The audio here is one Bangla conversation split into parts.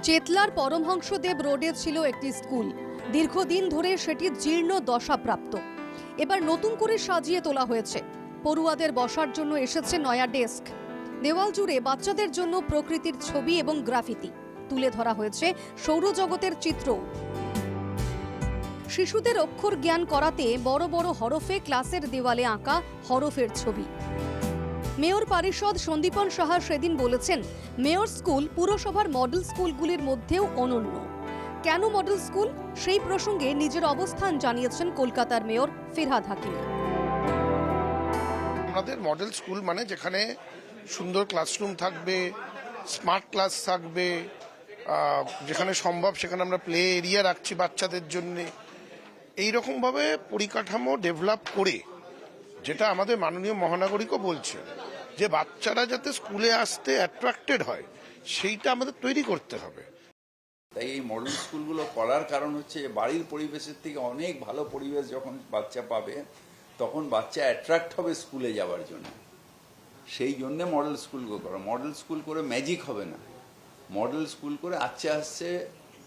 চেতলার পরমহংসদেব রোডে ছিল একটি স্কুল। দীর্ঘদিন ধরে সেটি জীর্ণ দশাপ্রাপ্ত। এবার নতুন করে সাজিয়ে তোলা হয়েছে। পড়ুয়াদের বসার জন্য এসেছে নয়া ডেস্ক। দেওয়াল জুড়ে বাচ্চাদের জন্য প্রকৃতির ছবি এবং গ্রাফিতি তুলে ধরা হয়েছে সৌরজগতের চিত্র। শিশুদের অক্ষর জ্ঞান করাতে বড় বড় হরফে ক্লাসের দেওয়ালে আঁকা হরফের ছবি। মেয়র পরিষদ সন্দীপন সাহা সেদিন বলেছেন, মেয়র স্কুল পুরসভার মডেল স্কুলগুলির মধ্যেও অনন্য। কেন মডেল স্কুল, সেই প্রসঙ্গে নিজের অবস্থান জানিয়েছেন কলকাতার মেয়র ফিরহাদ হাকিম। আমাদের মডেল স্কুল মানে যেখানে সুন্দর ক্লাসরুম থাকবে, স্মার্ট ক্লাস থাকবে, যেখানে সম্ভব সেখানে আমরা প্লে এরিয়া রাখছি বাচ্চাদের জন্য। এইরকমভাবে পরিকাঠামো ডেভেলপ করে, যেটা আমাদের মাননীয় মহানাগরিকও বলছে যে বাচ্চারা যাতে স্কুলে আসতে অ্যাট্রাক্টেড হয়, সেইটা আমাদের তৈরি করতে হবে। তাই এই মডেল স্কুলগুলো করার কারণ হচ্ছে বাড়ির পরিবেশের থেকে অনেক ভালো পরিবেশ যখন বাচ্চা পাবে, তখন বাচ্চা অ্যাট্রাক্ট হবে স্কুলে যাওয়ার জন্য। সেই জন্যে মডেল স্কুলগুলো করা। মডেল স্কুল করে ম্যাজিক হবে না, মডেল স্কুল করে আস্তে আস্তে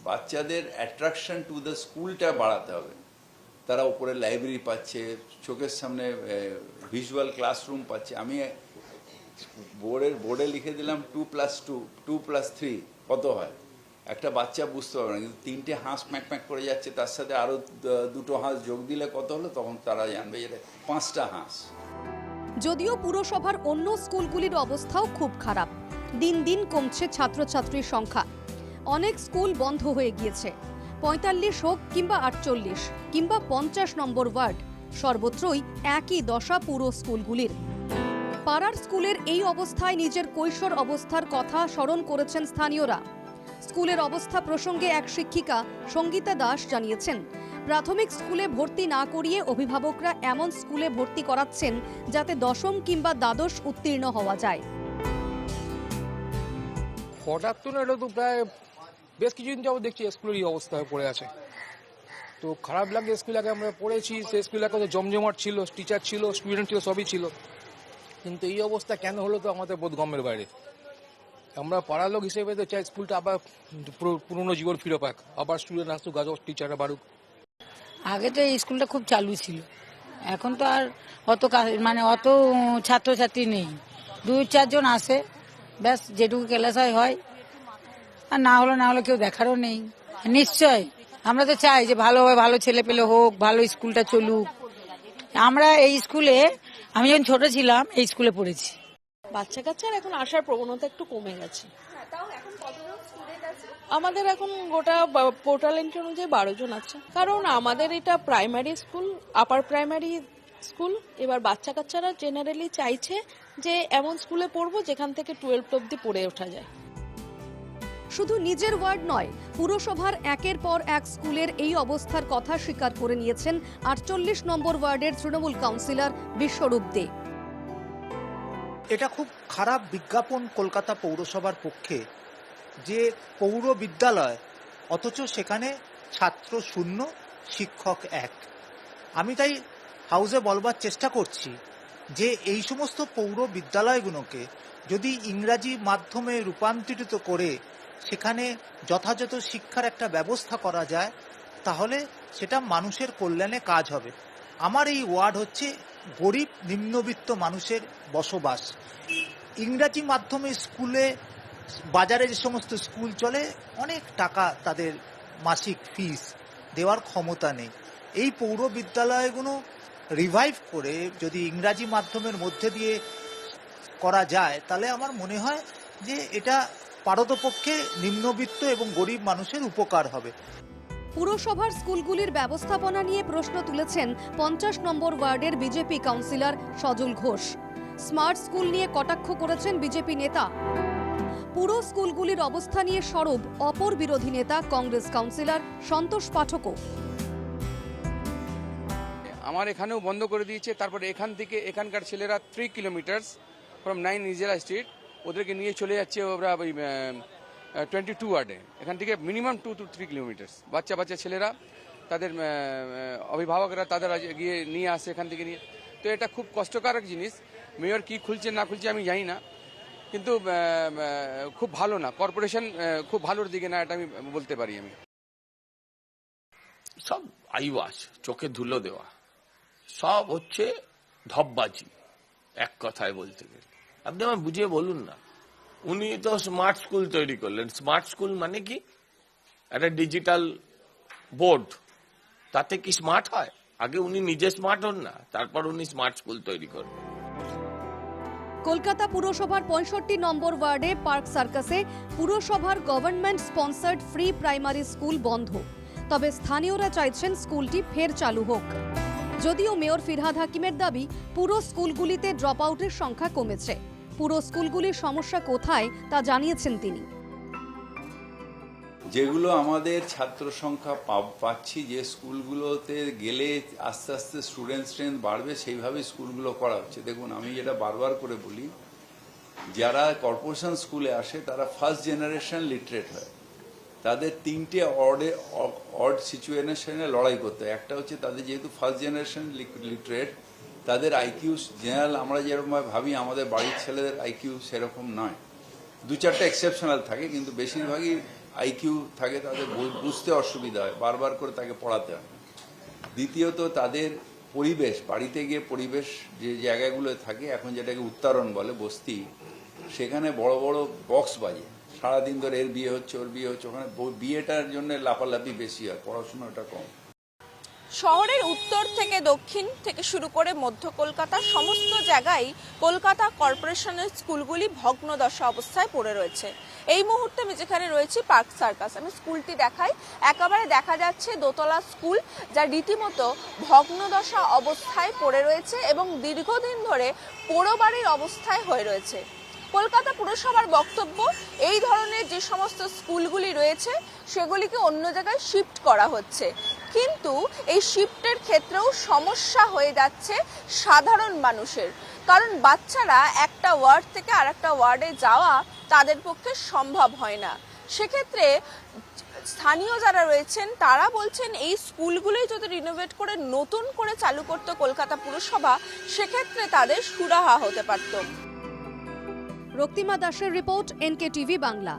বাচ্চাদের অ্যাট্রাকশন টু দ্য স্কুলটা বাড়াতে হবে। তারা উপরে লাইব্রেরি পাচ্ছে, চোখের সামনে ভিজুয়াল ক্লাসরুম পাচ্ছে। আমি বোর্ডে লিখে দিলাম 2+2, 2+3 কত হয়, একটা বাচ্চা বুঝতে পারবে না, কিন্তু 3টে হাঁস ম্যাক ম্যাক করে যাচ্ছে, তার সাথে আরো 2টো হাঁস যোগ দিলে কত হলো, তখন তারা জানবে যে 5টা হাঁস। যদিও পুরসভার অন্য স্কুলগুলির অবস্থাও খুব খারাপ। দিন দিন কমছে ছাত্রছাত্রীর সংখ্যা। অনেক স্কুল বন্ধ হয়ে গিয়েছে। 45 হোক কিংবা 48 কিংবা 50 নম্বর ওয়ার্ড, সর্বত্রই একই দশা পুরো স্কুলগুলির। পাড়ার স্কুলের এই অবস্থায় নিজের কৈশোর অবস্থার কথা স্মরণ করেছেন স্থানীয়রা। স্কুলের অবস্থা প্রসঙ্গে এক শিক্ষিকা সঙ্গীতা দাস জানিয়েছেন, প্রাথমিক স্কুলে ভর্তি না করিয়ে অভিভাবকরা এমন স্কুলে ভর্তি করাচ্ছেন যাতে দশম কিংবা দ্বাদশ উত্তীর্ণ হওয়া যায়। হঠাৎ তো না, এটা তো প্রায় বেশ কিছুদিন যাবো দেখছি স্কুলের এই অবস্থায় পড়ে আছে। তো খারাপ লাগে। স্কুল আগে আমরা পড়েছি, সেই স্কুল আগে জমজমাট ছিল, টিচার ছিল, স্টুডেন্ট ছিল, সবই ছিল, কিন্তু এই অবস্থা কেন হলো তো আমাদের বোধগম্যের বাইরে। আমরা পাড়ার লোক হিসেবে তো চাই স্কুলটা আবার পুরনো জীবন ফিরে পাক, আবার স্টুডেন্ট আসুক, টিচাররা বাড়ুক। আগে তো এই স্কুলটা খুব চালু ছিল, এখন তো আর অত অত ছাত্রছাত্রী নেই। 2-4 জন আসে, ব্যাস যেটুকু ক্লাস হয়, আর না হলে কেউ দেখারও নেই। নিশ্চয় আমরা তো চাই যে ভালো ছেলে পেলে হোক, ভালো স্কুলটা চলুক। আমরা এই স্কুলে, আমি যখন ছোট ছিলাম এই স্কুলে পড়েছি। বাচ্চা কাচ্চার এখন আসার প্রবণতা একটু কমে গেছে। আমাদের এখন গোটা পোর্টাল এন্ট্রি অনুযায়ী 12 জন আছে, কারণ আমাদের এটা primary school, upper primary school. এবার বাচ্চা কাচ্চারা জেনারেলি চাইছে যে এমন স্কুলে পড়বো যেখান থেকে 12 অব্দি পড়ে ওঠা যায়। শুধু নিজের ওয়ার্ড নয়, পুরসভার একের পর এক স্কুলের এই অবস্থার কথা স্বীকার করে নিয়েছেন 48 নম্বর ওয়ার্ডের তৃণমূল কাউন্সিলর বিশ্বরূপ দে। এটা খুব খারাপ বিজ্ঞাপন কলকাতা পৌরসভার পক্ষে, যে পৌর বিদ্যালয় অথচ সেখানে ছাত্র শূন্য, শিক্ষক 1। আমি তাই হাউসে বলবার চেষ্টা করছি যে এই সমস্ত পৌর বিদ্যালয়গুলোকে যদি ইংরাজি মাধ্যমে রূপান্তরিত করে সেখানে যথাযথ শিক্ষার একটা ব্যবস্থা করা যায়, তাহলে সেটা মানুষের কল্যাণে কাজ হবে। আমার এই ওয়ার্ড হচ্ছে গরিব নিম্নবিত্ত মানুষের বসবাস। ইংরাজি মাধ্যমে স্কুলে, বাজারে যে সমস্ত স্কুল চলে, অনেক টাকা তাদের মাসিক ফিস দেওয়ার ক্ষমতা নেই। এই পৌর বিদ্যালয়গুলো রিভাইভ করে যদি ইংরাজি মাধ্যমের মধ্যে দিয়ে করা যায়, তাহলে আমার মনে হয় যে এটা পারতপক্ষে নিম্নবিত্ত এবং গরিব মানুষের উপকার হবে। পুরসভার স্কুলগুলির ব্যবস্থাপনা নিয়ে প্রশ্ন তুলেছেন 50 নম্বর ওয়ার্ডের BJP councillor Sajal Ghosh. Smart school নিয়ে কটাক্ষ করেছেন বিজেপি নেতা। পুরো স্কুলগুলির অবস্থা নিয়ে সরব অপর বিরোধী নেতা কংগ্রেস কাউন্সিলর সন্তোষ পাঠকও। আমার এখানেও বন্ধ করে দিয়েছে। তারপরে এখান থেকে এখানকার ছেলেরা 3 কিলোমিটার ফ্রম 9 নিজেরা স্ট্রিট, ওদেরকে নিয়ে চলে যাচ্ছে ওরা ওই 22 ওয়ার্ডে। এখান থেকে মিনিমাম 2 to 3 কিলোমিটার বাচ্চা ছেলেরা, তাদের অভিভাবকরা তাদের গিয়ে নিয়ে আসে এখান থেকে নিয়ে। তো এটা খুব কষ্টকারক জিনিস। মেয়র কি খুলছে না খুলছে আমি জানি না, কিন্তু খুব ভালো না, কর্পোরেশন খুব ভালোর দিকে না, এটা আমি বলতে পারি। আমি সব আইওয়াস, চোখে ধুলো দেওয়া, সব হচ্ছে ধপবাজি এক কথায় বলতে গেলে। আপনি আমার বুঝিয়ে বলুন না। উনি তো স্মার্ট স্কুল তৈরি করলেন। স্মার্ট স্কুল মানে কি? একটা ডিজিটাল বোর্ড, তাতে কি স্মার্ট হয়? আগে উনি নিজে স্মার্ট হন না, তারপর উনি স্মার্ট স্কুল তৈরি করবেন। কলকাতা পুরসভার 65 নম্বর ওয়ার্ডে পার্ক সার্কাসে পুরসভার government sponsored free primary school বন্ধ। তবে স্থানীয়রা চাইছেন স্কুলটি ফের চালু হোক। যদিও মেয়র ফিরহাদ হাকিমের দাবি, পুরো স্কুলগুলিতে ড্রপ আউটের সংখ্যা কমেছে। পুরো স্কুলগুলির সমস্যা কোথায় তা জানিয়েছেন তিনি। যেগুলো আমাদের ছাত্র সংখ্যা পাচ্ছি, যে স্কুলগুলোতে গেলে আস্তে আস্তে স্টুডেন্ট স্ট্রেংথ বাড়বে, সেইভাবে স্কুলগুলো করা হচ্ছে। দেখুন, আমি যেটা বারবার করে বলি, যারা কর্পোরেশন স্কুলে আসে তারা ফার্স্ট জেনারেশন লিটারেট হয়। তাদের তিনটে অড সিচুয়েশনে লড়াই করতে হয়। একটা হচ্ছে তাদের যেহেতু ফার্স্ট জেনারেশন লিটারেট, তাদের আইকিউ জেনারেল আমরা যেরকম ভাবি আমাদের বাড়ির ছেলেদের আইকিউ সেরকম নয়। 2-4টা এক্সেপশনাল থাকে, কিন্তু বেশিরভাগই আইকিউ থাকে, তাদের বুঝতে অসুবিধা হয়, বারবার করে তাকে পড়াতে হয়। দ্বিতীয়ত তাদের পরিবেশ, বাড়িতে গিয়ে পরিবেশ যে জায়গাগুলো থাকে, এখন যেটাকে উত্তরণ বলে, বস্তি, সেখানে বড় বড় বক্স বাজে, সারাদিন ধরে এর বিয়ে হচ্ছে ওর বিয়ে হচ্ছে, ওখানে বিয়েটার জন্য লাফালাফি বেশি হয়, পড়াশোনাটা কম। শহরের উত্তর থেকে দক্ষিণ থেকে শুরু করে মধ্য কলকাতার সমস্ত জায়গায় কলকাতা কর্পোরেশনের স্কুলগুলি ভগ্নদশা অবস্থায় পড়ে রয়েছে। এই মুহূর্তে আমি যেখানে রয়েছি পার্ক সার্কাস, আমি স্কুলটি দেখাই। একেবারে দেখা যাচ্ছে দোতলা স্কুল, যা রীতিমতো ভগ্নদশা অবস্থায় পড়ে রয়েছে এবং দীর্ঘদিন ধরে পোড়োবাড়ির অবস্থায় হয়ে রয়েছে। কলকাতা পুরসভার বক্তব্য, এই ধরনের যে সমস্ত স্কুলগুলি রয়েছে সেগুলিকে অন্য জায়গায় শিফট করা হচ্ছে, কিন্তু এই শিফটের ক্ষেত্রেও সমস্যা হয়ে যাচ্ছে সাধারণ মানুষের। কারণ বাচ্চারা একটা ওয়ার্ড থেকে আরেকটা ওয়ার্ডে যাওয়া তাদের পক্ষে সম্ভব হয় না। সেক্ষেত্রে স্থানীয় যারা রয়েছেন তারা বলছেন, এই স্কুলগুলি যদি রিনোভেট করে নতুন করে চালু করতো কলকাতা পুরসভা, সেক্ষেত্রে তাদের সুরাহা হতে পারত। রক্তিমা দাসের রিপোর্ট, NKTV বাংলা।